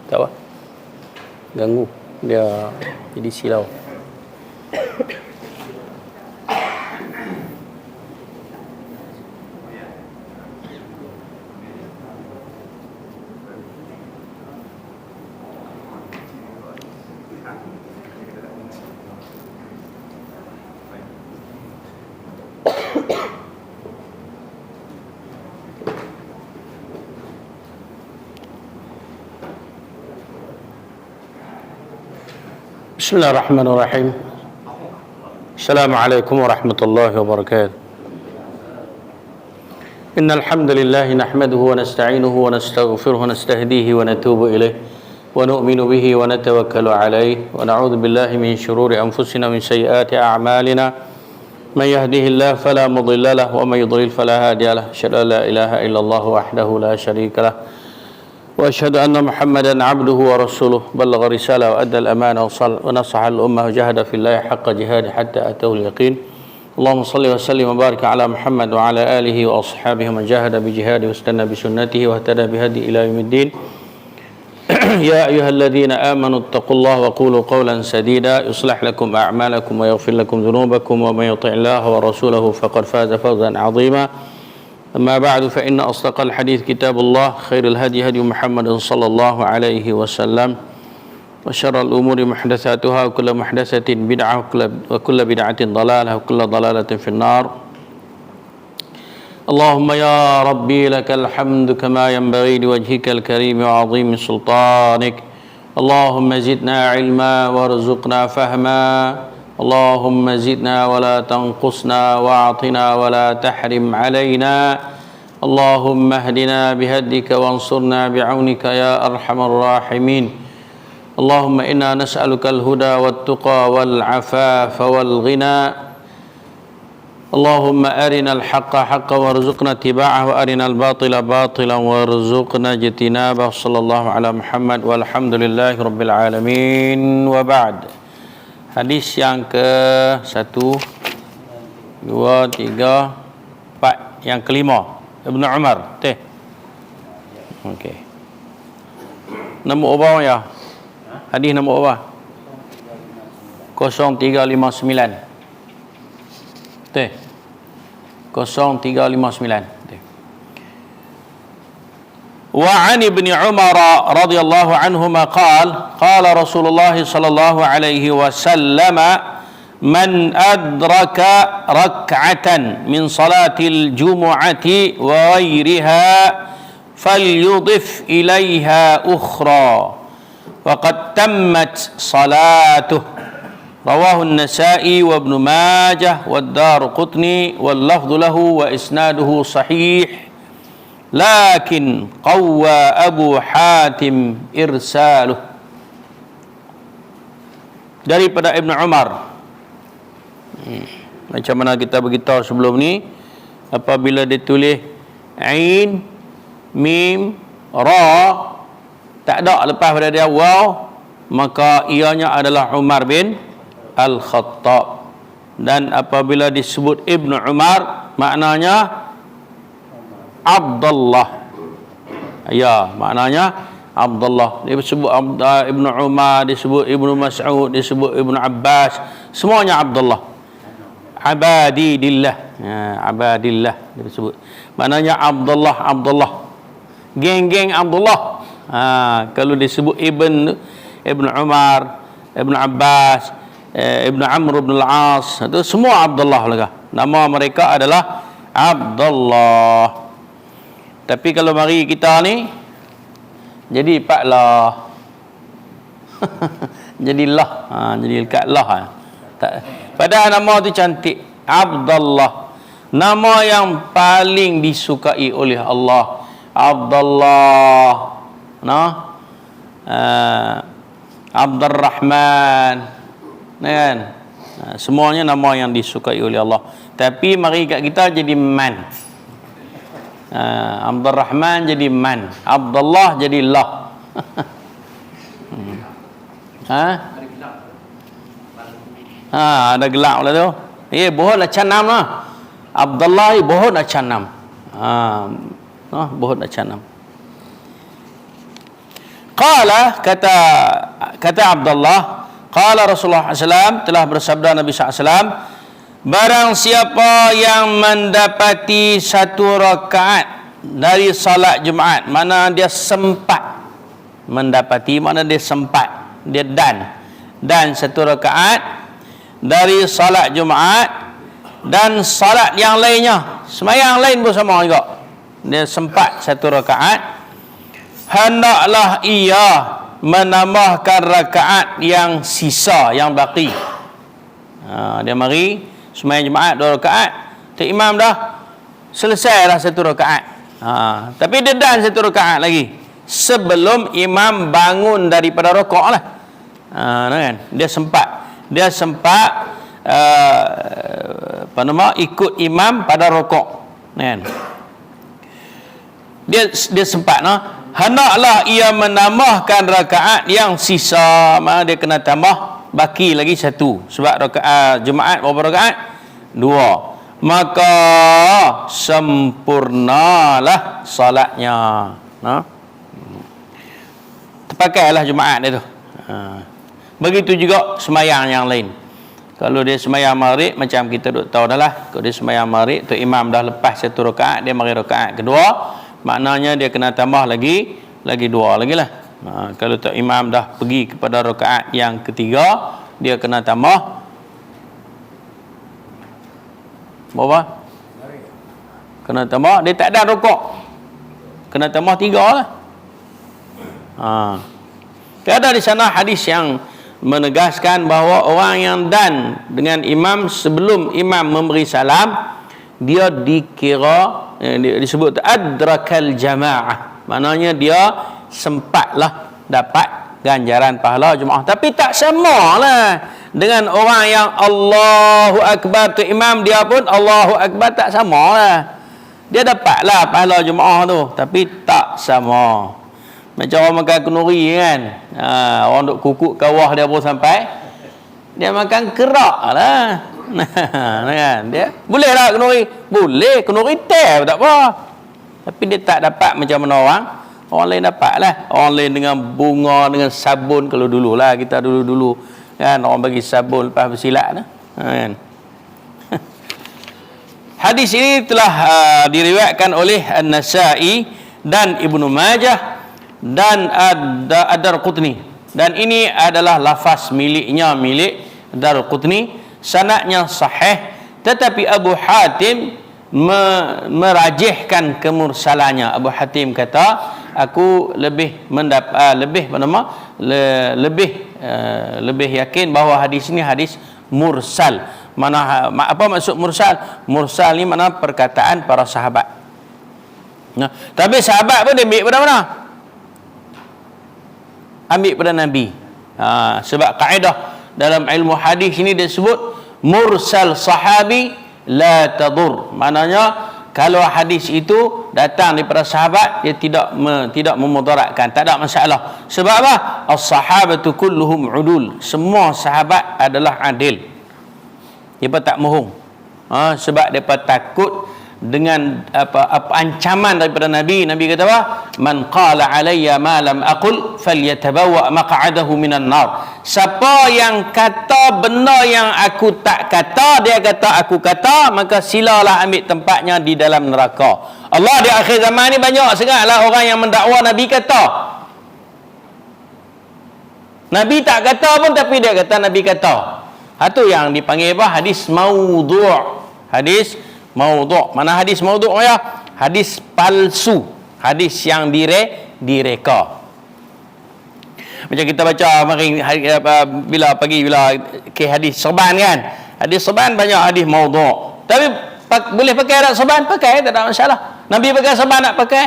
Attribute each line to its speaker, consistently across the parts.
Speaker 1: Tak apa. Ganggu. Dia jadi silau. Bismillahirrahmanirrahim. Assalamualaikum warahmatullahi wabarakatuh. Innal hamdalillah nahmaduhu wa nasta'inuhu wa nastaghfiruhu wa nastahdihi wa natubu ilayh wa nu'minu bihi wa natawakkalu alayh wa na'udzu billahi min shururi anfusina min sayyiati a'malina man yahdihillahu fala mudilla lahu wa man yudlil fala hadiya lahu. Asyhadu an la ilaha illallah wahdahu la syarika lahu وأشهد أن محمدا عبده ورسوله بلغ رسالة وأدى الأمانة ونصح الأمة وجاهد في الله حق جهاده حتى أتاه اليقين اللهم صل وسلم وبارك على محمد وعلى آله وأصحابه من جاهد بجهاده واستنى بسنته واهتدى بهدي إلى يوم الدين يا أيها الذين آمنوا اتقوا الله وقولوا قولا سديدا يصلح لكم أعمالكم ويغفر لكم ذنوبكم ومن يطع الله ورسوله فقد فاز فوزا عظيما أما بعد فإن أصدق الحديث كتاب الله خير الهدي هدي محمد صلى الله عليه وسلم وشر الأمور محدثاتها وكل محدثة بدعة وكل بدعة ضلالة وكل ضلالة في النار اللهم يا ربي لك الحمد كما ينبغي لوجهك الكريم وعظيم سلطانك اللهم زدنا علما وارزقنا فهما اللهم زدنا ولا تنقصنا واعطنا ولا تحرم علينا اللهم اهدنا بهديك وانصرنا بعونك يا أرحم الراحمين اللهم إنا نسألك الهدى والتقى والعفاف والغنى اللهم أرنا الحق حقا وارزقنا اتباعه وأرنا الباطل باطلا وارزقنا اجتنابه صلى الله على محمد والحمد لله رب العالمين وبعد. Hadis yang ke 1, 2, 3, 4, yang kelima Ibn Umar. Okey. Nombor apa ya? Hadis nombor apa? 0359. 0359. وعن ابن عمر رضي الله عنهما قال قال رسول الله صلى الله عليه وسلم من أدرك ركعة من صلاة الجمعة وغيرها فليضف إليها أخرى وقد تمت صلاته رواه النسائي وابن ماجه والدارقطني واللفظ له وإسناده صحيح lakin qawwa Abu Hatim irsaluh. Daripada Ibn Umar, macam mana kita beritahu sebelum ni, apabila ditulis ain mim ra tak ada lepas pada dia waw, maka ianya adalah Umar bin Al-Khattab. Dan apabila disebut Ibn Umar, maknanya Abdullah. Ya, maknanya Abdullah. Dia disebut Ibnu Umar, disebut Ibnu Mas'ud, disebut Ibnu Abbas, semuanya Abdullah. Abadillah. Abadillah dia disebut. Maknanya Abdullah, Abdullah. Geng-geng Abdullah. Kalau disebut Ibnu Umar, Ibnu Abbas, Ibnu Amr bin Al-As, itu semua Abdullah lah. Nama mereka adalah Abdullah. Tapi kalau mari kita ni jadi pak lah. Jadi lah. Jadi dekat lah. Padahal nama tu cantik, Abdullah. Nama yang paling disukai oleh Allah. Abdullah. Abdurrahman. Kan? Semuanya nama yang disukai oleh Allah. Tapi mari kat kita jadi man. Abdurrahman jadi man, Abdullah jadi lah. Ada gelap lah tu. Bohong lah canam lah. Abdullah bohong lah canam. Bohong lah canam. Qala, kata Abdullah, qala Rasulullah SAW, telah bersabda Nabi SAW, barang siapa yang mendapati satu rakaat dari salat Jumaat, mana dia sempat mendapati, mana dia sempat, dia dan satu rakaat dari salat Jumaat dan salat yang lainnya, sembahyang lain pun sama juga, dia sempat satu rakaat, hendaklah ia menambahkan rakaat yang sisa, yang baki. Dia mari sembahyang Jumaat 2 rakaat, tu imam dah selesai dah 1 rakaat. Tapi dia dan 1 rakaat lagi sebelum imam bangun daripada rakaat lah. Kan? Dia sempat ikut imam pada rakaat. Kan? Dia sempat hendaklah ia menambahkan rakaat yang sisa, mana dia kena tambah baki lagi 1, sebab rakaat Jumaat berapa rakaat? 2. Maka sempurnalah salatnya. Terpakailah Jumaat dia tu. Begitu juga sembahyang yang lain. Kalau dia sembahyang maghrib, macam kita duk tahu dah lah, kalau dia sembahyang maghrib tu imam dah lepas 1 rakaat, dia mari rakaat kedua, maknanya dia kena tambah lagi 2 lagi lah. Kalau tak imam dah pergi kepada rakaat yang ketiga, dia kena tambah berapa? Kena tambah, dia tak ada rakaat, kena tambah 3 lah. Ada di sana hadis yang menegaskan bahawa orang yang dan dengan imam sebelum imam memberi salam, dia dikira, disebut adrakal jamaah, maknanya dia sempatlah dapat ganjaran pahala Jumaat. Tapi tak samalah dengan orang yang Allahu Akbar tu imam, dia pun Allahu Akbar, tak samalah. Dia dapatlah pahala Jumaat tu, tapi tak sama. Macam orang makan kenduri kan, orang duk kukuk kawah dia pun sampai dia makan kerak lah. Kan? Dia boleh lah kenduri, boleh kenduri teh tak apa, tapi dia tak dapat macam mana orang lain dapat lah. Orang lain dengan bunga, dengan sabun. Kalau dululah, kita dulu kan, orang bagi sabun lepas bersilat lah. Kan? Hadis ini telah diriwayatkan oleh An-Nasa'i dan Ibnu Majah dan Ad-Darqutni, dan ini adalah lafaz milik Darqutni, sanadnya sahih, tetapi Abu Hatim merajihkan kemursalannya. Abu Hatim kata, aku lebih yakin bahawa hadis ini hadis mursal. Mana apa maksud mursal? Mursal ni mana perkataan para sahabat. Tapi sahabat pun dia ambil pada mana? Ambil pada Nabi. Sebab kaedah dalam ilmu hadis ini dia sebut mursal sahabi la tadur. Maknanya kalau hadis itu datang daripada sahabat, dia tidak memudaratkan, tak ada masalah. Sebab apa? As-sahabatu kulluhum udul. Semua sahabat adalah adil. Depa tak mohong. Sebab depa takut dengan apa ancaman daripada Nabi. Nabi kata apa? Man qala alayya ma lam aqul falyatabawwa maq'adahu minan nar. Siapa yang kata benda yang aku tak kata, dia kata aku kata, maka silalah ambil tempatnya di dalam neraka. Allah di akhir zaman ni banyak sangatlah orang yang mendakwa Nabi kata. Nabi tak kata pun, tapi dia kata Nabi kata. Itu yang dipanggil apa? Hadis maudhu'. Hadis maudhu'. Mana hadis maudhu' ya? Hadis palsu. Hadis yang direka. Macam kita baca bila ke hadis serban kan? Hadis serban banyak hadis maudhu'. Tapi boleh pakai adat serban? Pakai, tak ada masalah. Nabi pakai serban nak pakai?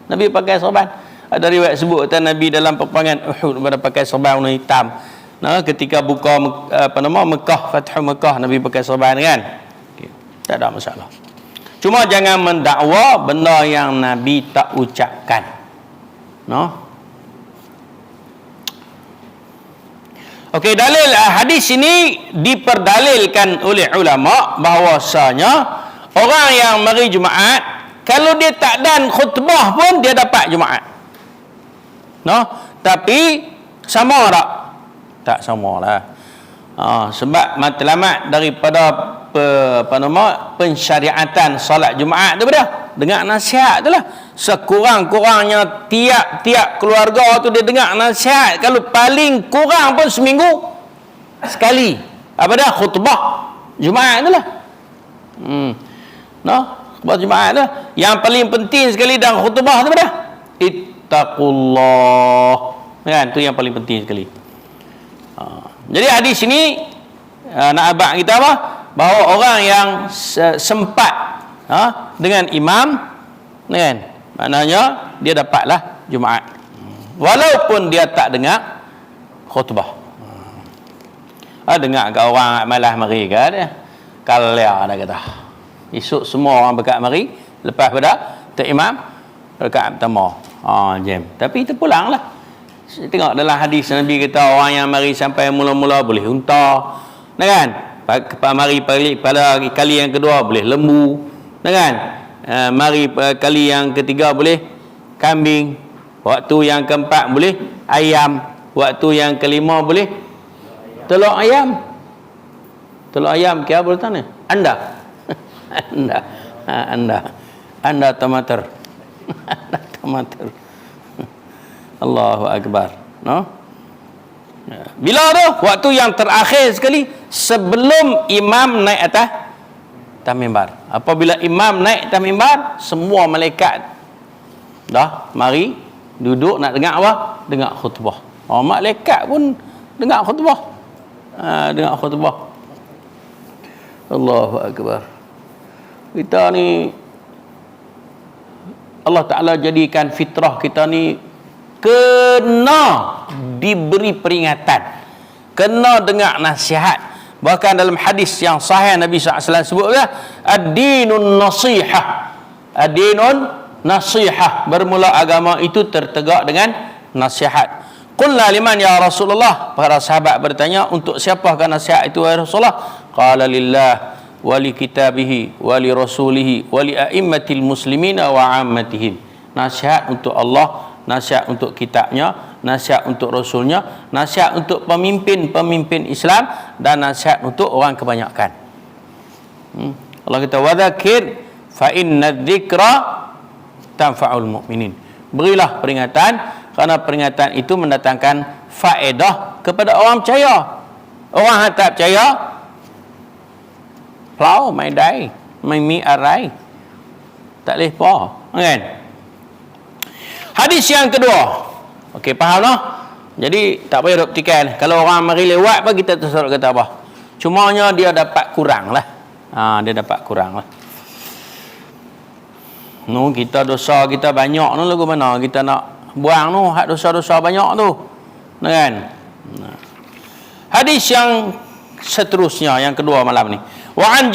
Speaker 1: Nabi pakai serban. Ada riwayat sebut kata Nabi dalam peperangan Uhud pada pakai serban warna hitam. Ketika buka Mekah, Fathu Mekah, Nabi pakai serban kan? Tak ada masalah. Cuma jangan mendakwa benda yang Nabi tak ucapkan. Okey, dalil hadis ini diperdalilkan oleh ulama bahawasanya orang yang mari Jumaat, kalau dia tak dan khutbah pun dia dapat Jumaat. No, tapi sama tak? Tak samalah. Sebab matlamat daripada pensyariatan solat Jumaat tu dah dengar nasihat tu lah. Sekurang-kurangnya tiap-tiap keluarga tu dia dengar nasihat, kalau paling kurang pun seminggu sekali. Apa dah? Khutbah Jumaat tu lah. No, khutbah Jumaat tu. Yang paling penting sekali dalam khutbah tu dah, ittaqullah. Kan, tu yang paling penting sekali. Jadi hadis ini nak abang kita apa? Bahawa orang yang sempat dengan imam, kan, maknanya dia dapatlah Jumaat walaupun dia tak dengar khutbah. Dengar kat orang malas mari ke dia kalia dah kata. Esok semua orang berkat mari, lepas pada tak imam rakaat pertama jam. Tapi itu pulanglah. Tengok dalam hadis Nabi kata orang yang mari sampai mula-mula boleh unta, kan? Mari pada kali yang kedua boleh lembu, kan? Mari kali yang ketiga boleh kambing, waktu yang keempat boleh ayam, waktu yang kelima boleh telur ayam. Telur ayam kira boleh tanya? Anda tomater. Anda tomater. Allahu Akbar. No? Bila tu? Waktu yang terakhir sekali sebelum imam naik atas mimbar. Apabila imam naik atas mimbar, semua malaikat dah mari duduk nak dengar apa? Dengar khutbah. Malaikat pun dengar khutbah. Dengar khutbah. Allahu Akbar. Kita ni Allah Ta'ala jadikan fitrah kita ni kena diberi peringatan, kena dengar nasihat. Bahkan dalam hadis yang sahih Nabi SAW sebut ad-dinun nasihah. Ad-dinun nasihah, bermula agama itu tertegak dengan nasihat. Qulna liman ya Rasulullah, para sahabat bertanya, untuk siapakah nasihat itu ya Rasulullah? Qala lillah wa li kitabihi wa li rasulihi wa li a'immatil muslimina wa ammatihim. Nasihat untuk Allah, nasihat untuk kitabnya, nasihat untuk rasulnya, nasihat untuk pemimpin-pemimpin Islam, dan nasihat untuk orang kebanyakan. Allah kata wadzakir fa inna dzikra tanfa'ul mu'minin. Berilah peringatan, kerana peringatan itu mendatangkan faedah kepada orang percaya. Orang yang tak percaya plau mai dai, mai mi arai, tak leh apa, kan? Hadis yang kedua. Okey, faham tak? Jadi tak payah duk petikan. Kalau orang mari lewat pun kita terserah kata apa. Cumanya dia dapat kurang lah. Dia dapat kurang lah. Kita dosa kita banyak tu lagu mana kita nak buang tu, hak dosa-dosa banyak tu. Kan? Hadis yang seterusnya, yang kedua malam ni. وعن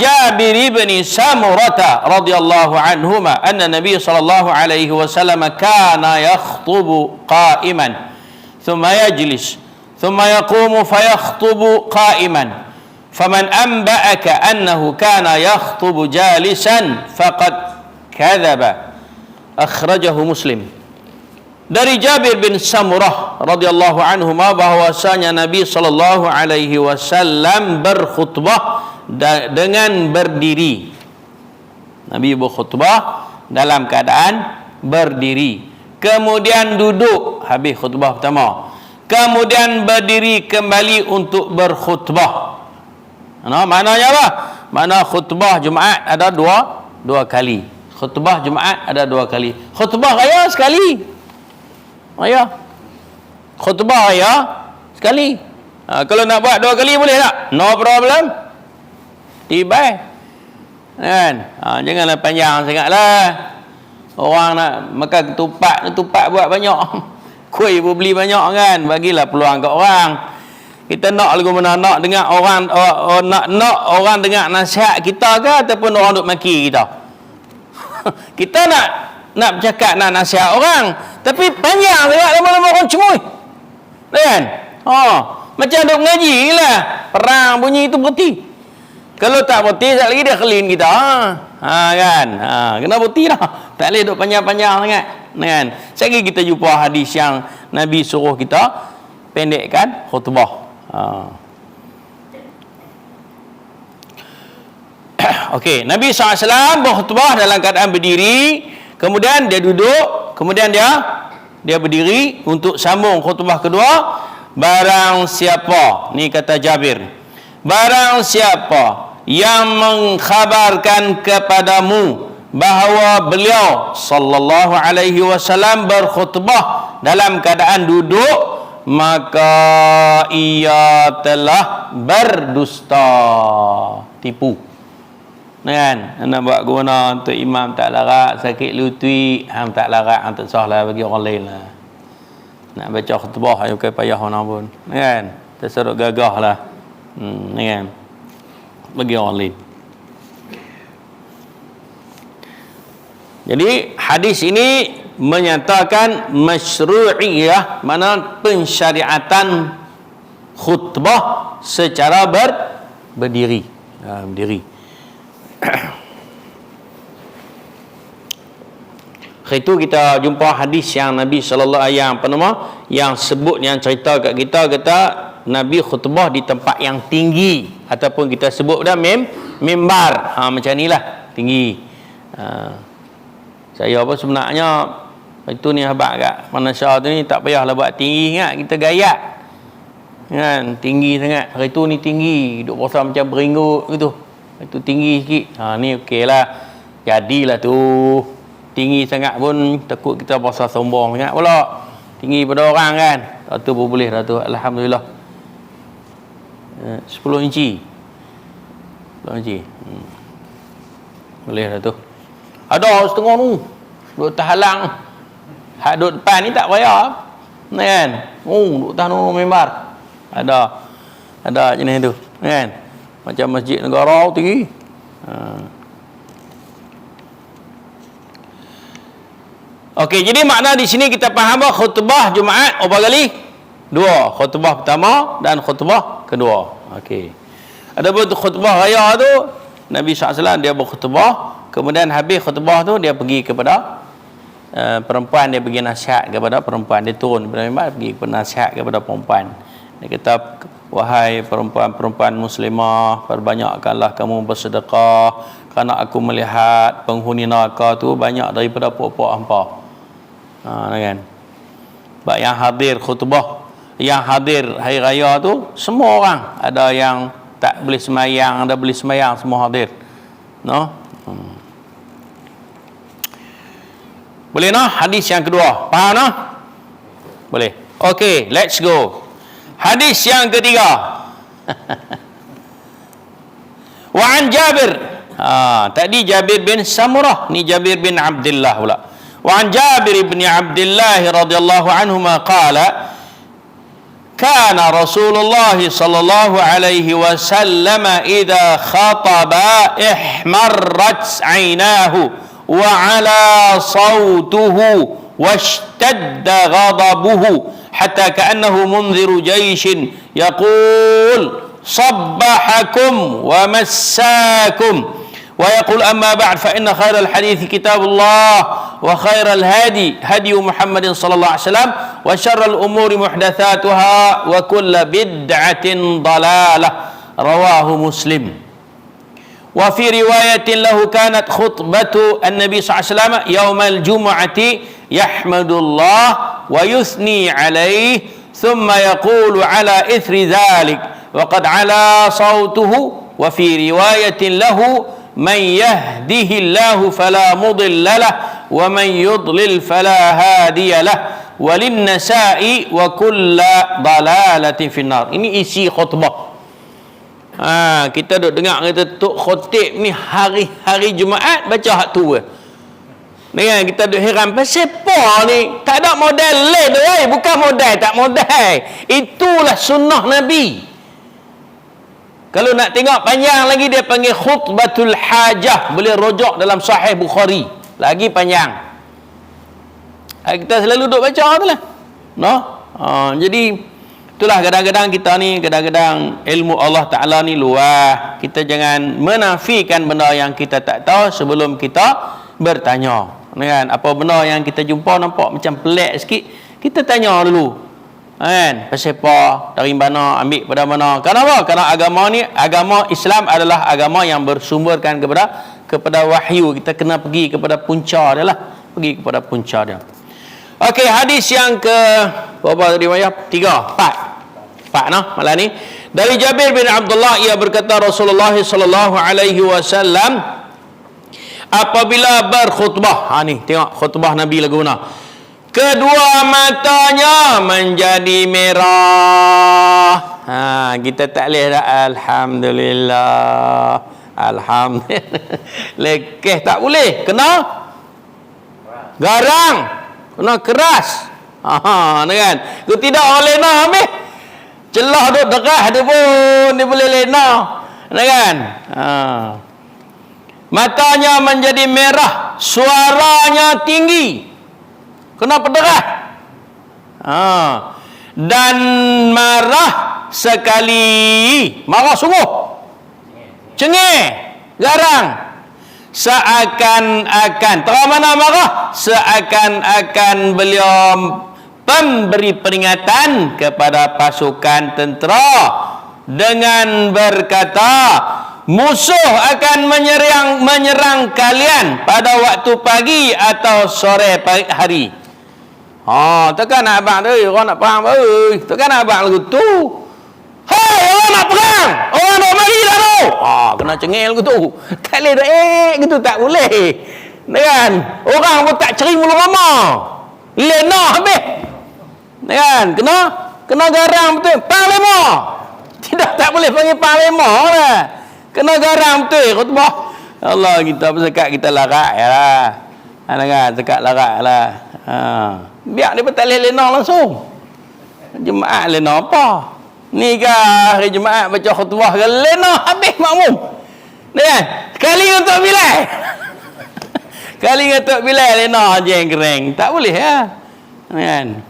Speaker 1: جابر بن سمرة رضي الله عنهما أن النبي صلى الله عليه وسلم كان يخطب قائما ثم يجلس ثم يقوم فيخطب قائما فمن أنبأك أنه كان يخطب جالسا فقد كذب أخرجه مسلم. Dari Jabir bin Samurah radhiyallahu anhu bahwasanya Nabi sallallahu alaihi wasallam berkhutbah dengan berdiri. Nabi berkhutbah dalam keadaan berdiri. Kemudian duduk habis khutbah pertama. Kemudian berdiri kembali untuk berkhutbah. Maknanya apa? Makna khutbah Jumaat ada dua kali. Khutbah Jumaat ada 2 kali. Khutbah raya sekali. Khutbah raya sekali. Kalau nak buat 2 kali boleh tak? No problem. Tiba. Kan? Janganlah panjang sangatlah. Orang nak makan ketupat buat banyak. Kuih pun beli banyak kan. Bagilah peluang kat orang. Kita nak lagu mana, nak dengar orang nak orang dengar nasihat kita ke ataupun orang duk maki kita? Kita nak bercakap, nak nasihat orang, tapi panjang sangat, lama-lama orang cemoy. Kan? Macam duk mengaji lah. Perang bunyi itu berhenti. Kalau tak berhenti, sekali lagi dia kelin kita. Kan? Kena berhenti dah. Tak boleh duk panjang-panjang sangat. kan? Sekali kita jumpa hadis yang Nabi suruh kita pendekkan khutbah. Okey, Nabi SAW berkhutbah dalam keadaan berdiri, kemudian dia duduk, kemudian dia berdiri untuk sambung khutbah kedua. Barang siapa, ni kata Jabir, barang siapa yang mengkhabarkan kepadamu bahawa beliau sallallahu alaihi wasallam berkhutbah dalam keadaan duduk, maka ia telah berdusta, tipu. Kan? Nak buat guna untuk imam tak larat, sakit lutut, tak larat, tak sahlah bagi orang lain lah. Nak baca khutbah ayo ke payah mana pun. Kan? Terserut gagah lah. Kan? Bagi orang lain. Jadi hadis ini menyatakan masyru'iyah, mana pensyariatan khutbah secara berdiri. Berdiri. Itu kita jumpa hadis yang Nabi sallallahu alaihi wasallam yang sebut, yang cerita kat kita, kata Nabi khutbah di tempat yang tinggi, ataupun kita sebut dah mimbar. Macam nilah, tinggi. Saya apa sebenarnya itu ni habaq kat Malaysia tu ni, tak payahlah buat tinggi sangat, kita gayak. Kan, tinggi sangat. Hari tu ni tinggi, duk rasa macam beringgut gitu. Itu tinggi sikit. Ni okeylah. Jadilah tu. Tinggi sangat pun takut kita rasa sombong sangat pula. Tinggi pada orang kan. Tak tu pun boleh dah tu. Alhamdulillah. 10 inci. 10 inci. Boleh dah tu. Ada setengah tu. Duk terhalang. Hak duk depan ni tak payah. Kan? Duk tahan membar. Ada jenis tu. Kan? Macam masjid negara tinggi. Okey, jadi makna di sini kita faham bahawa khutbah Jumaat berapa kali? 2. Khutbah pertama dan khutbah kedua. Okey. Adapun khutbah raya tu, Nabi SAW dia berkhutbah, kemudian habis khutbah tu dia pergi kepada perempuan, dia pergi nasihat kepada perempuan, dia turun daripada mimbar pergi nasihat kepada perempuan. Dia kata, wahai perempuan-perempuan muslimah, perbanyakkanlah kamu bersedekah, kerana aku melihat penghuni neraka tu banyak daripada puak-puak hampa. Kan? Sebab yang hadir khutbah, yang hadir hari raya tu semua orang, ada yang tak boleh semayang, ada boleh semayang, semua hadir. Boleh hadis yang kedua, faham boleh. Okey, let's go. Hadis yang ketiga. Wa an Jabir. Tadi Jabir bin Samurah, ni Jabir bin Abdullah pula. Wa an Jabir bin Abdullah radhiyallahu anhuma qala kana Rasulullah sallallahu alaihi wasallam idza khataba ihmarrat 'ainahu wa 'ala sawtuhu washtadda ghadabuhu حتى كأنه منذر جيش يقول صبحكم ومساكم ويقول أما بعد فإن خير الحديث كتاب الله وخير الهدي هدي محمد صلى الله عليه وسلم وشر الأمور محدثاتها وكل بدعة ضلالة رواه مسلم. وفي رواية له كانت خطبة النبي صلى الله عليه وسلم يوم الجمعة يحمد الله ويثني عليه ثم يقول على إثر ذلك وقد علا صوته. وفي رواية له من يهده الله فلا مضل له ومن يضلل فلا هادي له وللنساء وكل ضلالة في النار. Ini isi khutbah. Kita duk dengar kata tok khotib ni hari-hari Jumaat baca hak tu. Dengan kita duk heran pasal apa ni? Tak ada model lain tu, bukan model, tak model. Itulah sunnah Nabi. Kalau nak tengok panjang lagi dia panggil khutbatul hajah, boleh rojak dalam Sahih Bukhari. Lagi panjang. Kita selalu duk baca tu lah. Jadi itulah kadang-kadang kita ni, kadang-kadang ilmu Allah Ta'ala ni luas. Kita jangan menafikan benda yang kita tak tahu sebelum kita bertanya. kan? Apa benda yang kita jumpa nampak macam pelik sikit, kita tanya dulu. Kan? Pasal apa? Dari mana? Ambil pada mana? Kenapa? Kerana agama Islam adalah agama yang bersumberkan kepada wahyu. Kita kena pergi kepada punca dia lah. Pergi kepada punca dia. Okey, hadis yang ke berapa tadi Maya? 4 nah malam ni. Dari Jabir bin Abdullah, ia berkata Rasulullah sallallahu alaihi wasallam apabila berkhutbah, ni tengok khutbah Nabi lagu mana, kedua matanya menjadi merah. Kita tak boleh dah alhamdulillah. Alhamdulillah. Lekeh tak boleh, kena garang, kena keras. Kan? Kalau tidak orang lena habis. Celah duk derah dia pun dia boleh lena. Kan? Matanya menjadi merah, suaranya tinggi. Kenapa derah? Dan marah sekali. Marah sungguh. Cengih, garang. Seakan-akan, terang mana marah? Seakan-akan beliau memberi peringatan kepada pasukan tentera dengan berkata, musuh akan menyerang kalian pada waktu pagi atau sore hari. Takkan abang tu, orang nak perang takkan abang lagu tu. Hei, orang nak perang, orang nak mari dah tu. Kena cengil lagu tu. Tak boleh dah gitu, tak boleh. Kan? Orang pun tak ceri mula mama. Lena habis. Kan? Kena garang betul. Panglima. Tidak, tak boleh panggil panglima lah. Kena garang betul khutbah. Allah, kita bersekat kita larat ya lah. Kan? Sekat larat lah. Biar dia tak boleh lena langsung. Jemaah lena apa? Ni kah hari Jumaat baca khutbah ke lena habis makmum. Kan? Sekali untuk bilai. Kali untuk bilai lena jeng kereng. Tak boleh ya. Kan?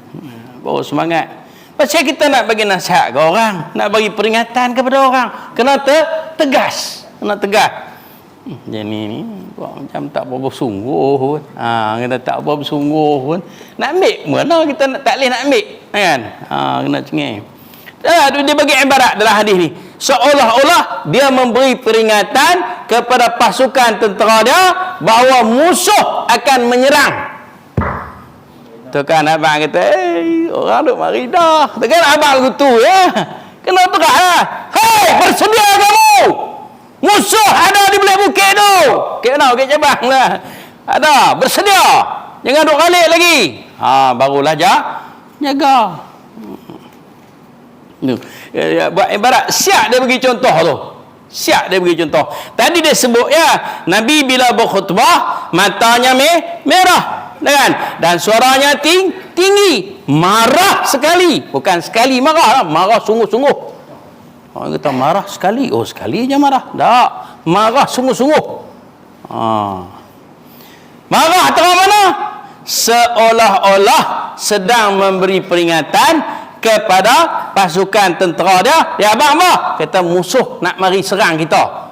Speaker 1: Baru semangat. Pasal kita nak bagi nasihat ke orang, nak bagi peringatan kepada orang, kena tegas. Kena tegas. Jadi ni buat macam tak apa bersungguh pun. Kita tak apa bersungguh pun. Nak ambil mana kita tak boleh nak ambil. Kan? Kena cengih. Dia bagi ibarat dalam hadis ni, seolah-olah dia memberi peringatan kepada pasukan tentera dia bahawa musuh akan menyerang. Tu kan abang kata, orang duk mari dah. Tu kan abang lagu tu ya. Kena terang lah. Hei, bersedia kamu. Musuh ada di belah bukit tu. Bukit mana? Bukit Cabang lah. Ada, bersedia. Jangan duk balik lagi. Barulah jaga. Buat ibarat siap dia bagi contoh tu. Siap dia bagi contoh. Tadi dia sebut ya, Nabi bila berkhutbah matanya merah, kan? Dan suaranya tinggi, marah sekali. Bukan sekali marah, marah sungguh-sungguh. Orang kata marah sekali, sekali je marah. Tak, marah sungguh-sungguh. Marah terang mana? Seolah-olah sedang memberi peringatan kepada pasukan tentera dia abang apa? Kata musuh nak mari serang kita.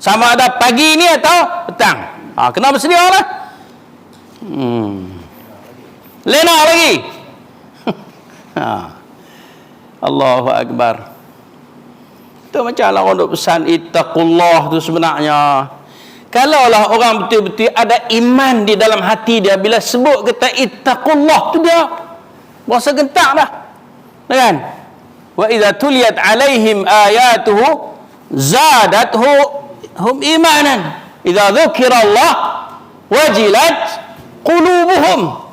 Speaker 1: Sama ada pagi ni atau petang. Kena bersedia lah. Lena lagi. Allahu Akbar. Tu macam lah orang duk pesan ittaqullah tu sebenarnya. Kalaulah orang betul-betul ada iman di dalam hati dia, bila sebut kata ittaqullah tu dia berasa gentar dah. Kan? Wa idza tuliyat alaihim ayatuhu zadatuhum imanan. Idza dzukirallah wajilat qulubuhum.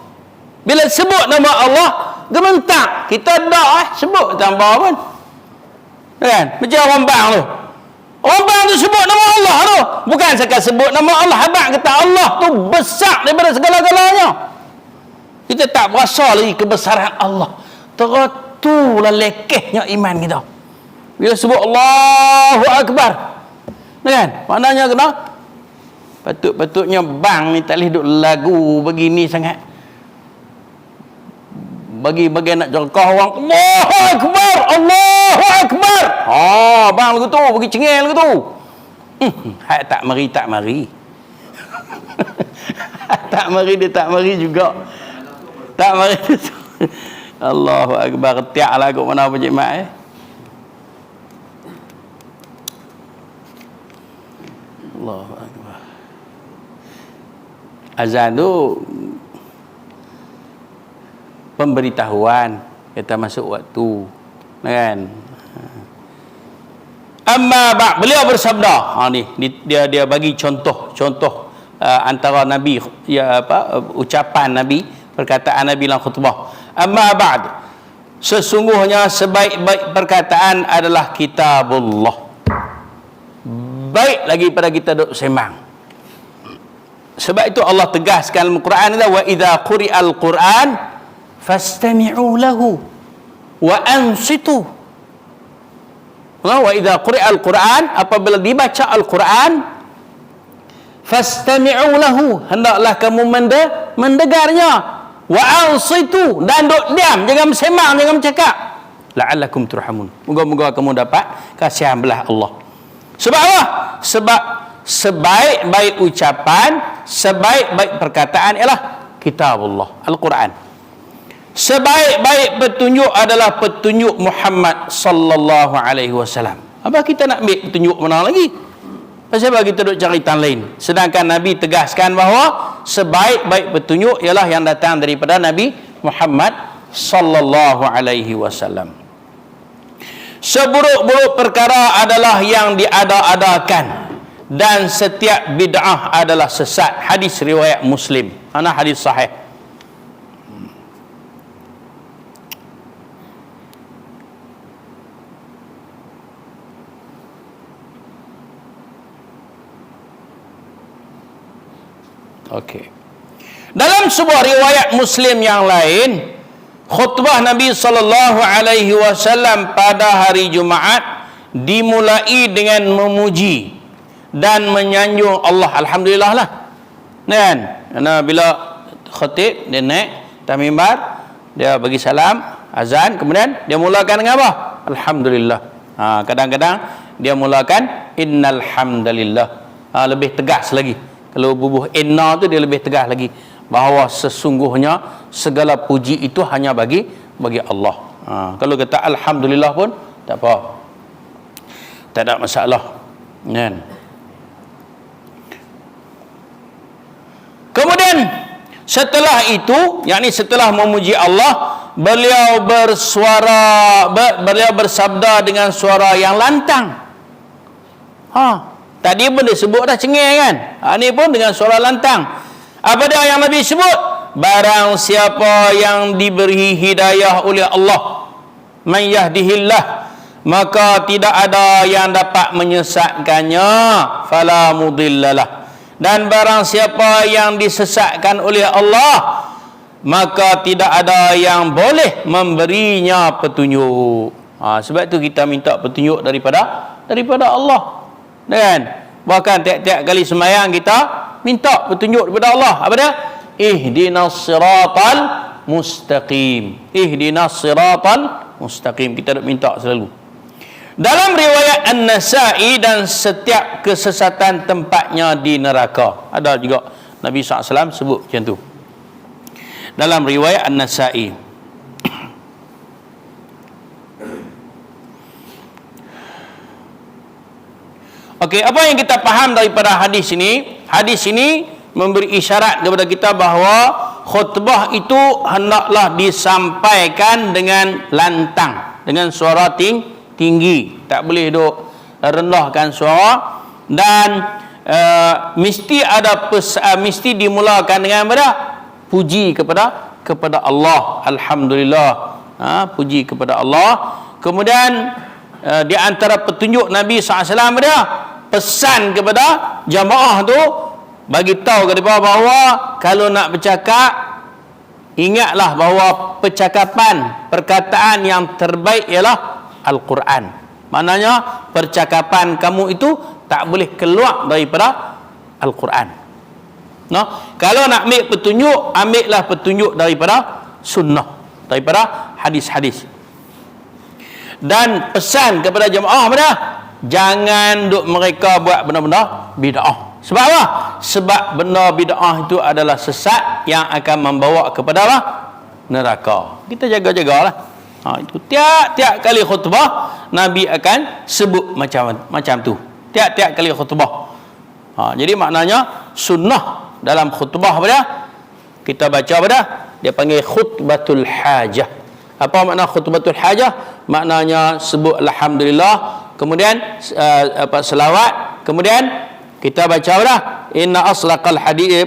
Speaker 1: Bila sebut nama Allah gementar. Kita dah sebut tambah pun. Kan? Macam orang bang tu. Orang bang tu sebut nama Allah tu. Bukan sekadar sebut nama Allah. Abang kata Allah tu besar daripada segala-galanya. Kita tak berasa lagi kebesaran Allah. Itulah lekehnya iman kita. Bila sebut Allahu Akbar, kan? Maknanya kena patut-patutnya bang ni tak boleh duk lagu begini sangat. Bagi nak jangkau orang Allahu Akbar, Allahu Akbar. Bang lagu tu, bagi cengeng lagu tu. Hak tak mari. tak mari dia tak mari juga. Tak mari. Allahu akbar, tiaklah kat mana Pak Cik Mat Allahu akbar. Azan tu pemberitahuan kita masuk waktu, kan? Amma ba', beliau bersabda, ni dia bagi contoh antara nabi, ucapan nabi, perkataan nabi dalam khutbah. Amma ba'd, sesungguhnya sebaik-baik perkataan adalah kitabullah. Baik lagi pada kita duk sembang. Sebab itu Allah tegaskan dalam Quran, wa idza quri'al Quran fastami'u lahu wa ansitu. Wa idza quri'al Quran, apabila dibaca Al-Quran, fastami'u lahu, hendaklah kamu mendengarnya, wa ansitu, dan duk diam, jangan sembang, jangan bercakap, la'allakum turhamun, moga-moga kamu dapat kasihan belah Allah. Sebab apa? Sebab sebaik-baik ucapan, sebaik-baik perkataan ialah kitabullah, Al-Quran. Sebaik-baik petunjuk adalah petunjuk Muhammad sallallahu alaihi wasallam. Apa kita nak ambil petunjuk mana lagi? Pasal apa kita duk cari tan lain? Sedangkan Nabi tegaskan bahawa sebaik-baik petunjuk ialah yang datang daripada Nabi Muhammad sallallahu alaihi wasallam. Seburuk-buruk perkara adalah yang diada-adakan, dan setiap bid'ah adalah sesat. Hadis riwayat Muslim. Ana hadis sahih. Okey. Dalam sebuah riwayat Muslim yang lain, khutbah Nabi sallallahu alaihi wasallam pada hari Jumaat dimulai dengan memuji dan menyanjung Allah. Alhamdulillah lah. Kan? Karena bila khatib dia naik atas mimbar, dia bagi salam, azan, kemudian dia mulakan dengan apa? Alhamdulillah. Kadang-kadang dia mulakan innal hamdalillah. Lebih tegas lagi. Kalau bubuh inna tu dia lebih tegas lagi, bahawa sesungguhnya segala puji itu hanya bagi Allah. Kalau kata alhamdulillah pun tak apa, tak ada masalah, kan? Kemudian setelah itu, yakni setelah memuji Allah, beliau bersabda dengan suara yang lantang. Tadi pun disebut dah cengeng, kan? Ini pun dengan suara lantang. Apa dia yang Nabi sebut? Barang siapa yang diberi hidayah oleh Allah, man yahdihillah, maka tidak ada yang dapat menyesatkannya, fala mudhillalah. Dan barang siapa yang disesatkan oleh Allah, maka tidak ada yang boleh memberinya petunjuk. Sebab itu kita minta petunjuk daripada Allah. Dan bahkan tiap-tiap kali sembahyang kita minta petunjuk daripada Allah. Apa dia? Ihdinas siratal mustaqim. Ihdinas siratal mustaqim. Kita nak minta selalu. Dalam riwayat An-Nasa'i, dan setiap kesesatan tempatnya di neraka. Ada juga Nabi SAW sebut macam tu. Dalam riwayat An-Nasa'i. Okey, apa yang kita faham daripada hadis ini? Hadis ini memberi isyarat kepada kita bahawa khutbah itu hendaklah disampaikan dengan lantang, dengan suara tinggi. Tak boleh duk rendahkan suara, dan mesti dimulakan dengan apa? Puji kepada Allah. Alhamdulillah. Puji kepada Allah. Kemudian di antara petunjuk Nabi SAW dia pesan kepada jamaah tu, bagi tahu kepada bahawa kalau nak bercakap, ingatlah bahawa perkataan yang terbaik ialah Al-Quran. Maknanya percakapan kamu itu tak boleh keluar daripada Al-Quran. Kalau nak ambil petunjuk, ambillah petunjuk daripada sunnah, daripada hadis-hadis. Dan pesan kepada jemaah mereka, jangan duk mereka buat benda-benda bid'ah. Sebab apa? Sebab benda bid'ah itu adalah sesat yang akan membawa kepada apa? Neraka. Kita jaga-jagalah. Itu tiap-tiap kali khutbah Nabi akan sebut macam tu. Tiap-tiap kali khutbah. Jadi maknanya sunnah dalam khutbah pada kita baca pada dia panggil khutbatul hajah. Apa makna khutbatul hajah? Maknanya sebut alhamdulillah, kemudian selawat, kemudian kita baca pada inna aslaqal hadith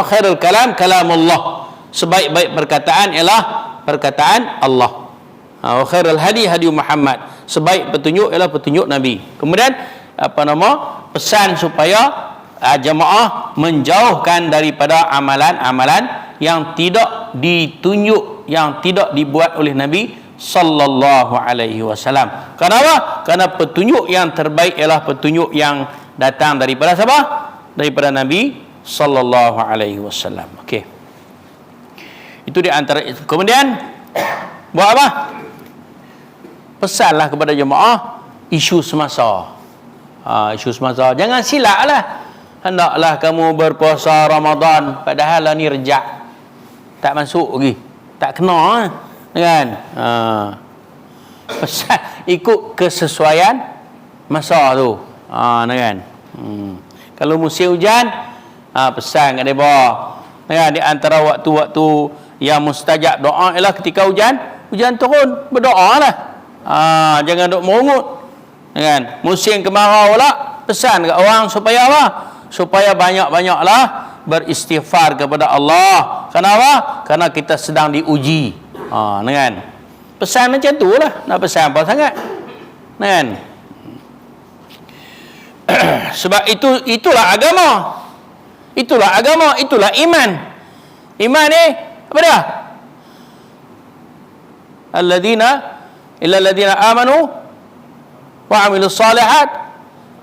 Speaker 1: khairul kalam kalamullah. Sebaik-baik perkataan ialah perkataan Allah. Wa khairul hadi Muhammad. Sebaik petunjuk ialah petunjuk Nabi. Kemudian pesan supaya jemaah menjauhkan daripada amalan-amalan yang tidak ditunjuk, yang tidak dibuat oleh Nabi sallallahu alaihi wasallam. Kenapa? Karena petunjuk yang terbaik ialah petunjuk yang datang daripada siapa? Daripada Nabi sallallahu alaihi wasallam. Okey. Itu di antara. Kemudian buat apa? Pesanlah kepada jemaah isu semasa. Isu semasa. Jangan silaplah. Hendaklah kamu berpuasa Ramadan padahal ni rejak. Tak masuk lagi. Tak kena kan? Pesan ikut kesesuaian masa tu. Kan? Kalau musim hujan, pesan kat depa. Kan? Di antara waktu-waktu yang mustajab doa ialah ketika hujan turun, berdoalah. Jangan duk merungut. Kan? Musim kemarau pula, pesan kat orang supaya apa? Supaya banyak-banyaklah beristighfar kepada Allah. Kenapa? Karena kita sedang diuji. Kan? Pesan macam tu lah. Nak pesan apa sangat? Kan? Sebab itulah agama. Itulah agama, itulah iman. Iman ni apa dia? Alladzina amanu wa amilus salihat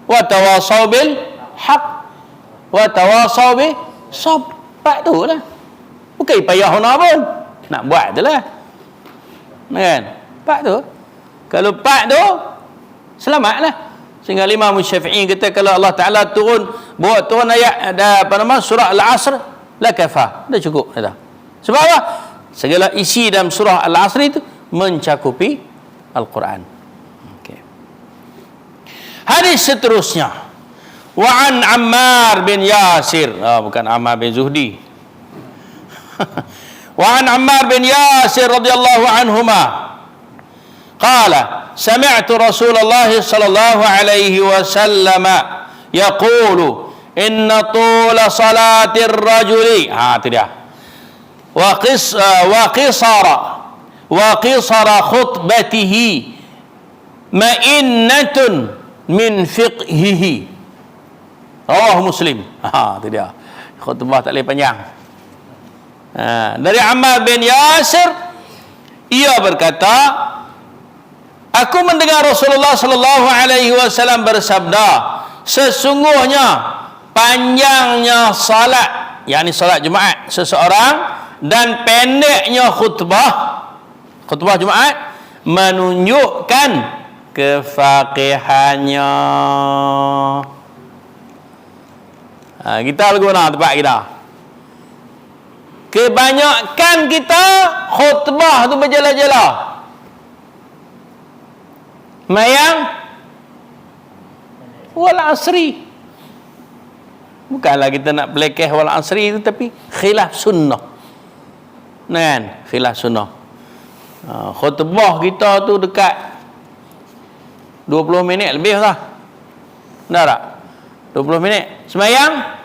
Speaker 1: wa tawasaw bil haq wa tawasaw bis sabr. Pak tu lah. Bukan payah nak pun. Nak buat je lah. Kan? Pak tu. Kalau pak tu, selamatlah. Sehingga Imam Syafi'i kata kalau Allah Ta'ala turun ayat surah Al-Asr, la kafa. Dah cukup. Dah. Sebab apa? Segala isi dalam surah Al-Asr itu mencakupi Al-Quran. Okay. Hadis seterusnya. Wa an Ammar bin Yasir. Bukan Ammar bin Zuhdi. Wa an Ammar bin Yasir radhiyallahu anhuma. Qala sami'tu Rasulullah sallallahu alaihi wasallam yaqulu inna tula salatir rajuli. Itu dia. Wa qisara khutbatihi ma'innatun min fiqhihi. Muslim. Itu dia. Khutbah tak boleh panjang. Dari Ammar bin Yasir, ia berkata, aku mendengar Rasulullah sallallahu alaihi wasallam bersabda, sesungguhnya panjangnya salat, yakni salat Jumaat seseorang, dan pendeknya khutbah Jumaat menunjukkan kefaqihannya. Kita lagu mana tempat kita? Kebanyakan kita khutbah tu berjela-jela. Mayang wal asri. Bukanlah kita nak pelekeh wal asri itu, tapi khilaf sunnah. Kan? Khilaf sunnah. Khutbah kita tu dekat 20 minit lebih lah. Benar tak? 20 minit. Semayang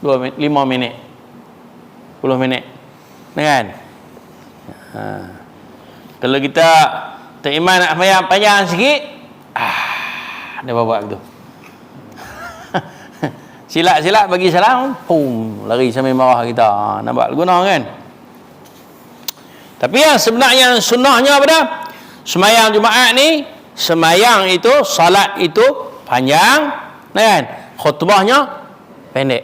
Speaker 1: 5 minit. 10 minit. Kan? Kalau kita tak iman nak semayang panjang sikit, dia buat gitu. Silat bagi salam, lari sambil marah kita. Nampak guna kan? Tapi yang sebenarnya sunnahnya apa dah? Semayang Jumaat ni, semayang itu, salat itu panjang, kan? Khutbahnya pendek.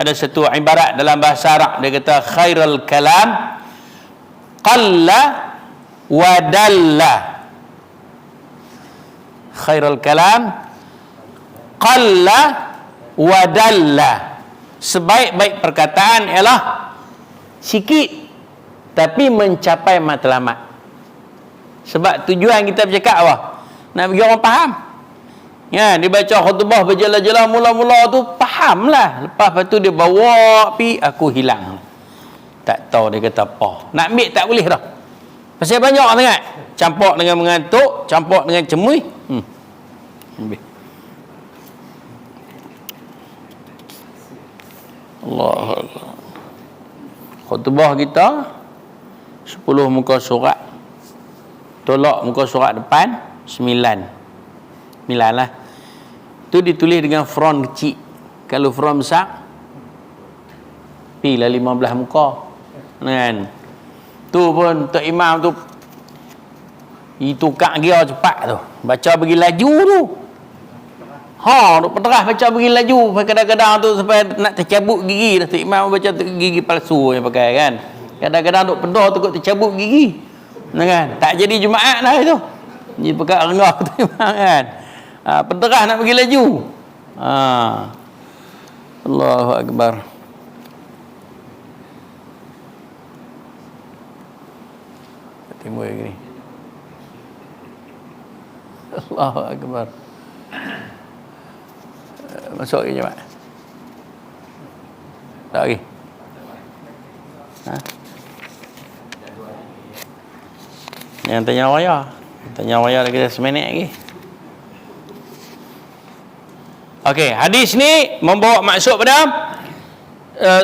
Speaker 1: Ada satu ibarat dalam bahasa Arab, dia kata khairul kalam qalla wa dalla. Khairul kalam qalla wa dalla. Sebaik-baik perkataan ialah sikit tapi mencapai matlamat. Sebab tujuan kita bercakap apa? Nak bagi orang faham. Ya, dia baca khutbah berjalan-jalan mula-mula tu fahamlah. Lepas tu dia bawa pi aku hilang. Tak tahu dia kata apa. Nak ambil tak boleh dah. Pasal banyak sangat. Campur dengan mengantuk, campur dengan cemui. Ambil. Allah. Khutbah kita 10 muka surat. Tolak muka surat depan 9 lah. Tu ditulis dengan front kecil. Kalau front besar pilah 15 muka. Kan? Tu pun Tok Imam tu tukar gear cepat tu. Baca pergi laju tu. Duk peterah baca pergi laju. Kadang-kadang tu sampai nak tercabut gigi dah. Tok Imam baca gigi palsu yang pakai kan. Kadang-kadang duk pedah tu kot tercabut gigi. Kan? Tak jadi Jumaat dah itu. Dia pakai rengah Tok Imam kan. Peterah nak pergi laju. Allahu Akbar. Timbul lagi ni. Allahu Akbar. Masuk lagi jemaah. Tak lagi. Yang tanya raya. Tanya raya lagi 10 minit lagi. Okey, hadis ni membawa maksud pada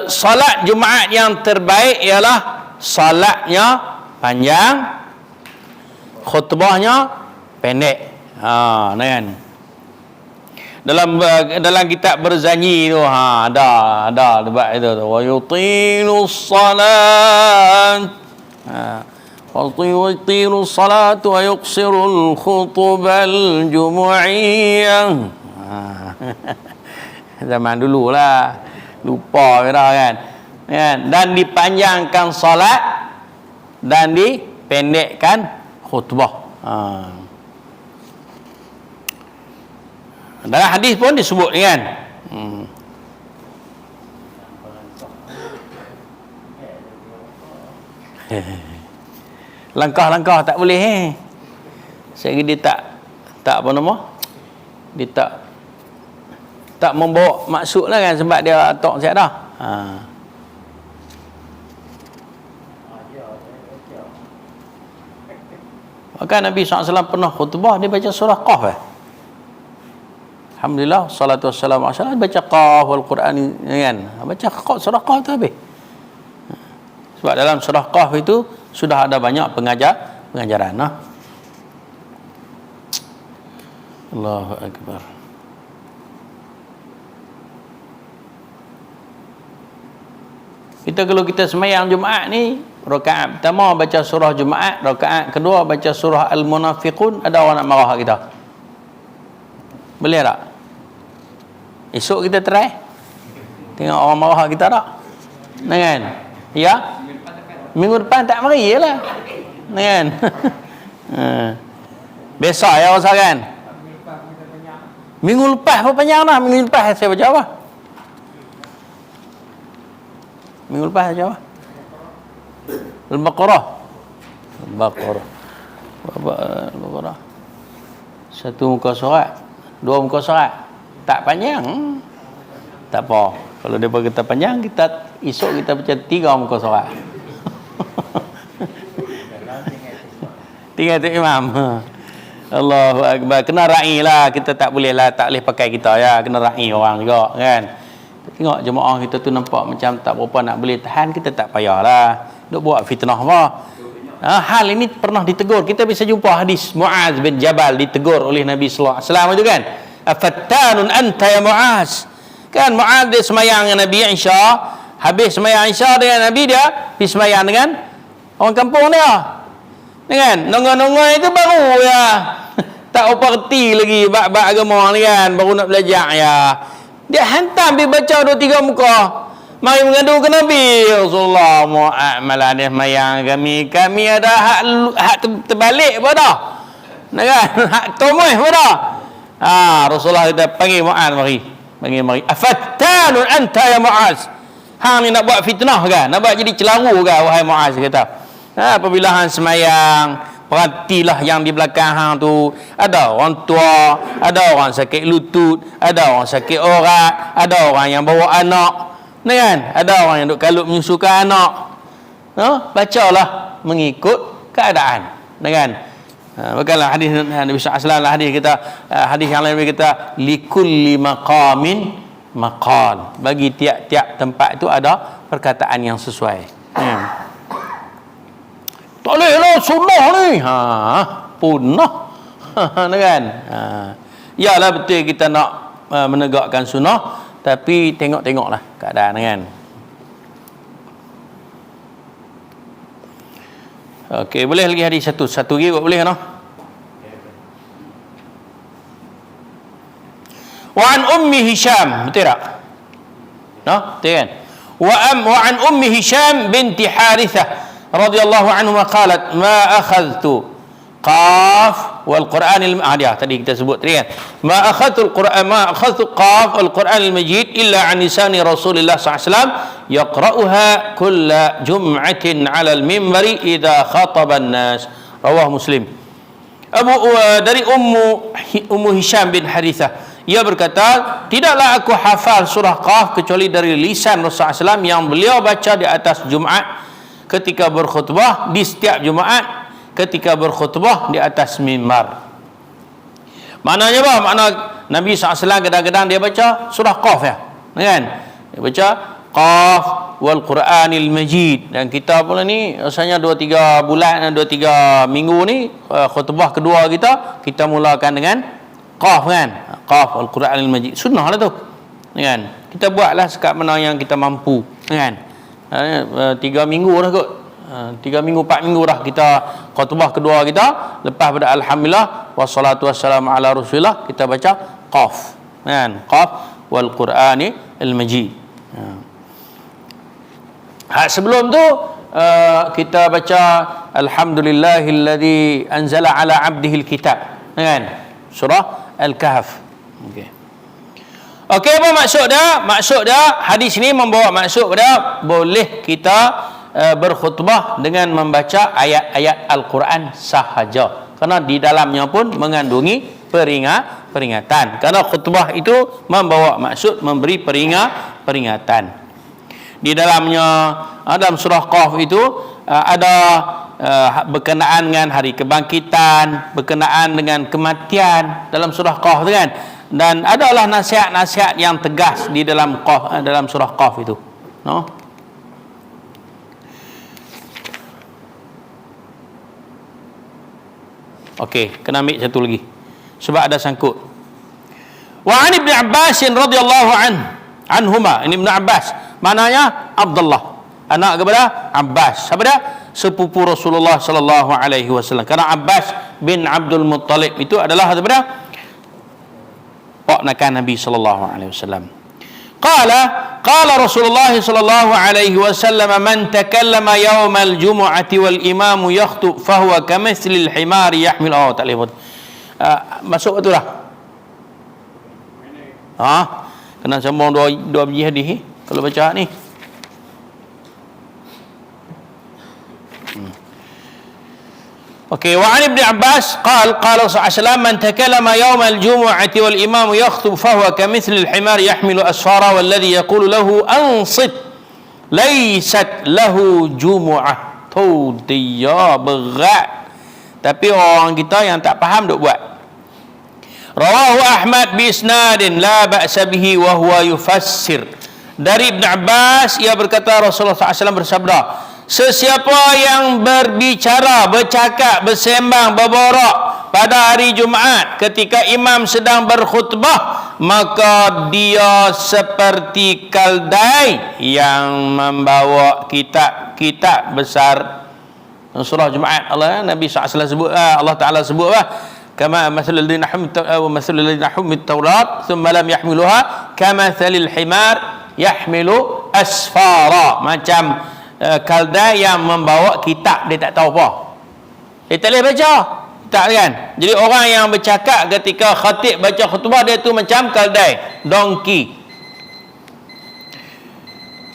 Speaker 1: solat Jumaat yang terbaik ialah solatnya panjang, khutbahnya pendek. Kan? Dalam kitab Berzanyi tu ada debat itu tu. Wa yutilus salat. Wa yutilus salat wa yuqsirul khutbal jumu'iyah. Zaman dululah. Lupa dah kan. Dan dipanjangkan salat dan dipendekkan khutbah. Dalam hadis pun disebut kan. Langkah-langkah tak boleh Saya dia tak apa nama? Dia tak membawa maksud lah kan sebab dia tok siap dah. Maka Nabi SAW pernah khutbah dia baca surah Qaf. Alhamdulillah, salatu wassalamu ala baca Qaf al-Quran kan. Baca surah Qaf tu habis. Sebab dalam surah Qaf itu sudah ada banyak pengajaran. Allahu Akbar. Kalau kita sembahyang Jumaat ni, rakaat pertama baca surah Jumaat, rakaat kedua baca surah Al-Munafiqun, ada orang nak marah kita? Boleh tak? Esok kita try tengok orang marah kita tak? Kan? Ya? Minggu depan tak mari je lah. Kan? Besok ya rasa kan? Minggu lepas apa panjang dah? Minggu lepas saya baca apa? Minggu lepas baca apa? Al-Baqarah. Al-Baqarah. Satu muka surat, dua muka surat. Tak panjang. Tak apa. Kalau dia kata panjang, kita esok kita baca 3 muka surat. Tinggal tu Imam. Allahu Akbar. Kena ra'i lah. Kita tak boleh pakai kita ya. Kena ra'i orang juga kan. Tengok jemaah kita tu nampak macam tak berapa nak boleh tahan, kita tak payahlah duk buat fitnah apa. Hal ini pernah ditegur. Kita bisa jumpa hadis Muaz bin Jabal ditegur oleh Nabi sallallahu alaihi wasallam itu kan. Afattanun anta ya Muaz. Kan Muaz dia semayang dengan Nabi Isya, habis semayang Isya dengan Nabi dia pergi semayang dengan orang kampung dia. Dengan nongol-nongol itu baru ya. Tak apa reti lagi bab agama ni kan, baru nak belajar ya. Dia hantam pergi baca 2-3 muka. Mari mengadu ke Nabi Rasulullah, mu'amalah dia mayang kami ada hak terbalik apa dah? Nak kan? Hak tomoh apa dah? Rasulullah kita panggil Mu'az mari. Afattanun anta ya Mu'az. Hang ni nak buat fitnah kan? Nak buat jadi celaru kan wahai Mu'az kata. Apabila hang semayang, perhatilah yang di belakang hang tu. Ada orang tua, ada orang sakit lutut, ada orang sakit orat, ada orang yang bawa anak. Kan? Ada orang yang duk kalut menyusukan anak. Bacalah mengikut keadaan. Kan? Bukanlah hadis Nabi SAW, hadis kita, hadis yang lain kita likulli maqamin maqal. Bagi tiap-tiap tempat itu ada perkataan yang sesuai. Tak boleh lah sunnah ni. Punah. Kan? Yalah betul kita nak menegakkan sunnah, tapi tengok-tengoklah keadaan kan. Okey, boleh lagi hadis satu lagi boleh kan? Wa an ummi Hisham, betul tak? Betul kan? Wa an ummi Hisham binti Harithah radhiyallahu anha qalat ma akhadhtu qaf wal Quran dia tadi kita sebut tadi kan, ma akhadhtu qaf wal Quran al Majid illa an lisani Rasulullah sallallahu alaihi wasallam yaqra'uha kulla jum'atin 'ala al minbari idza khataba an-nas. Rawah Muslim. Dari Ummu Hisham bin Harithah, ia berkata, tidaklah aku hafal surah Qaf kecuali dari lisan Rasulullah SAW yang beliau baca di atas Jumaat ketika berkhutbah, di setiap Jumaat ketika berkhutbah di atas mimbar. Maknanya apa? Makna Nabi SAW kadang-kadang dia baca surah Qaf ya. Kan? Dia baca Qaf wal Quranil Majid. Dan kita pula ni rasanya 2-3 bulan, 2-3 minggu ni khutbah kedua kita mulakan dengan Qaf kan. Qaf wal Quranil Majid. Sunnah lah tu. Kan? Kita buatlah sekat mana yang kita mampu. Kan? 3 minggu dah kot. 3 minggu 4 minggu dah kita khutbah kedua kita, lepas pada alhamdulillah wassalatu wassalamu ala rasulillah kita baca Qaf kan, Qaf wal Qur'ani al Majid. Sebelum tu kita baca alhamdulillahilladzi anzala ala abdihil kitab kan, surah al-Kahf. Okey, apa maksud dia? Maksud dia hadis ini membawa maksud pada boleh kita berkhutbah dengan membaca ayat-ayat Al-Quran sahaja, kerana di dalamnya pun mengandungi peringatan. Kerana khutbah itu membawa maksud memberi peringatan. Di dalamnya dalam surah Qaf itu ada berkenaan dengan hari kebangkitan, berkenaan dengan kematian dalam surah Qaf tu kan, dan adalah nasihat-nasihat yang tegas di dalam Qaf, dalam surah Qaf itu. Okey, kena ambil satu lagi sebab ada sangkut. Wa an Ibn Abbas radhiyallahu anhuma. Ini Ibn Abbas, maknanya Abdullah, anak kepada Abbas. Siapa dia? Sepupu Rasulullah sallallahu alaihi wasallam. Karena Abbas bin Abdul Muttalib itu adalah daripada ponakan Nabi sallallahu alaihi wasallam. Qala Rasulullah sallallahu alaihi wasallam man takallama yaumal jumu'ati wal imamu yakhutub fahuwa kamithlil himari yahmil masuk betul dah. Kena sambung dua biji hadis kalau baca ni. Okey, wa an Ibn Abbas qala sallallahu man takallama yawm al-jumu'ati wal imam yakhutub fahuwa kamithli al-himar yahmilu asfara walladhi yaqulu lahu ansit laysat lahu jumu'ah. Tu dia berat, tapi orang kita yang tak faham duk buat. Rawahu Ahmad bi isnadin la ba'sa bihi wa huwa yufassir. Dari Ibn Abbas, ia berkata Rasulullah SAW bersabda, sesiapa yang berbicara, bercakap, bersembang, berborak pada hari Jumaat ketika imam sedang berkhutbah, maka dia seperti kaldai yang membawa kitab besar. Surah Jumaat Nabi SAW sebut, Allah Ta'ala sebut kama mathalul ladzina humit taurat thumma lam yahmiluha kamathalil himar yahmilu asfara, macam kaldai yang membawa kitab, dia tak tahu apa, dia tak boleh baca, tak kan. Jadi orang yang bercakap ketika khatib baca khutbah, dia tu macam kaldai, donkey,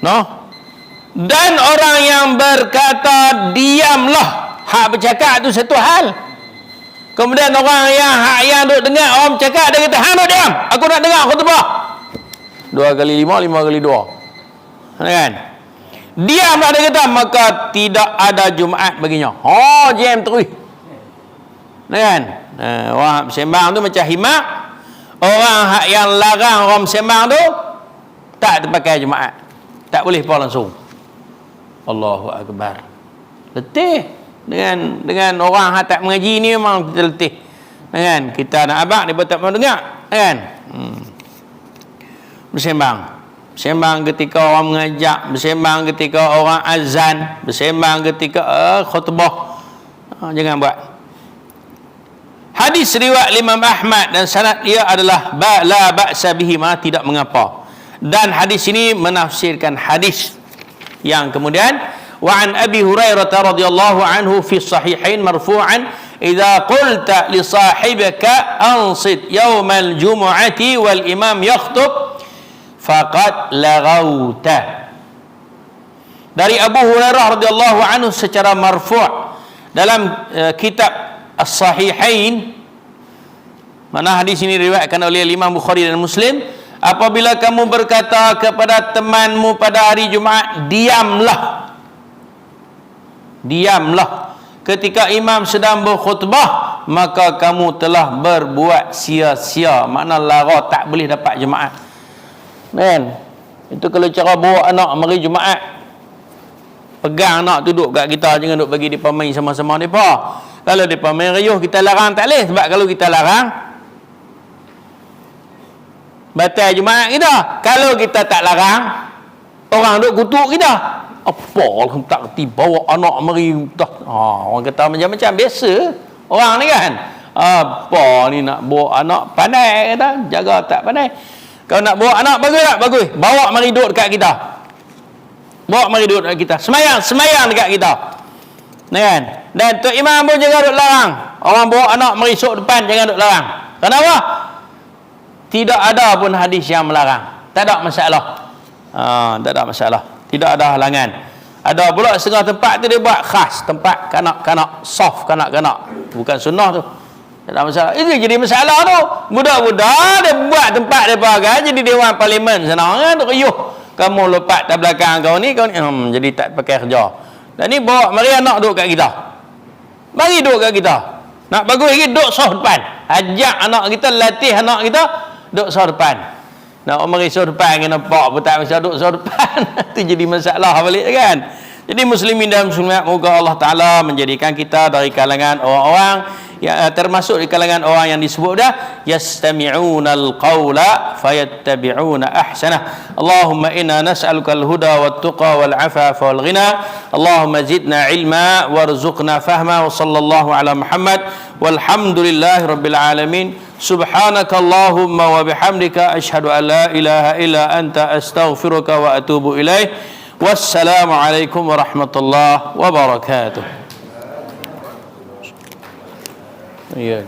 Speaker 1: no. Dan orang yang berkata diamlah, hak bercakap tu satu hal. Kemudian orang yang duk dengar orang bercakap, dia kata hang duk diam, aku nak dengar khutbah. 2 kali 5, 5 kali 2, kan? Diamlah, dia kata, maka tidak ada Jumaat baginya. Jam terus, kan? Orang sembang tu macam himak. Orang yang larang orang sembang tu tak terpakai Jumaat, tak boleh apa langsung. Allahu Akbar. Letih dengan orang yang tak mengaji ni, memang kita letih, kan? Kita nak abang, dia pun tak mau dengar, kan? Bersembang ketika orang mengajak, bersembang ketika orang azan, bersembang ketika khutbah. Jangan buat. Hadis riwayat Imam Ahmad dan sanad dia adalah la ba'sa bihi, tidak mengapa. Dan hadis ini menafsirkan hadis yang kemudian, wa an Abi Hurairah radhiyallahu anhu fi sahihain marfu'an, idza qulta li sahibika ansit yaumal jumu'ati wal imam yakhutub faqad laghauta. Dari Abu Hurairah radhiyallahu anhu secara marfu' dalam kitab As-Sahihain, mana hadis ini diriwayatkan oleh Imam Bukhari dan Muslim, apabila kamu berkata kepada temanmu pada hari Jumaat, diamlah ketika imam sedang berkhutbah, maka kamu telah berbuat sia-sia. Makna lara, tak boleh dapat Jumaat, kan? Itu kalau cara bawa anak mari Jumaat, pegang anak duduk kat kita, jangan duduk bagi dia main sama-sama depa. Kalau depa main riuh, kita larang tak boleh. Sebab kalau kita larang, batal Jumaat kita. Kalau kita tak larang, orang duk kutuk kita. Apa orang tak kerti bawa anak mari dah. Orang kata macam-macam, biasa orang ni, kan? Apa ni nak bawa anak, pandai kata, jaga tak pandai. Kalau nak bawa anak, bagus tak? Bagus. Bawa mari duduk dekat kita. Bawa mari duduk dekat kita. Semayang dekat kita, kan? Dan Tok Imam pun jangan duduk larang. Orang bawa anak mari sok depan, jangan duduk larang. Kenapa? Tidak ada pun hadis yang melarang. Tak ada masalah. Tak ada masalah. Tidak ada halangan. Ada pula setengah tempat tu dia buat khas, tempat kanak-kanak, soft kanak-kanak. Bukan sunnah tu. Tak ada masalah. Itu jadi masalah tu. Budak-budak dia buat tempat dia pakai jadi Dewan Parlimen sana, kan? Riuh. Kamu lompat tak belakang kau ni, jadi tak pakai kerja. Dan ni bawa mari anak duduk kat kita. Mari duduk kat kita. Nak bagus lagi, duduk soft depan. Ajak anak kita, latih anak kita duduk soft depan. Nak mari soft depan, kena nampak pun tak bisa duduk soft depan. Itu jadi masalah balik, kan? Jadi muslimin dan muslimat, moga Allah Ta'ala menjadikan kita dari kalangan orang-orang yang termasuk di kalangan orang yang disebut dah yastami'una al-qawla fayattabi'una ahsanah. Allahumma inna nas'aluka al-huda wat-tuqa wal-'afafa wal-ghina. Allahumma zidna ilma warzuqna fahma. Wa sallallahu ala Muhammad walhamdulillahi rabbil alamin. Subhanaka Allahumma wa bihamdika asyhadu an la ilaha illa anta astaghfiruka wa atubu ilaih. Wassalamu alaikum warahmatullahi wabarakatuh. Yeah.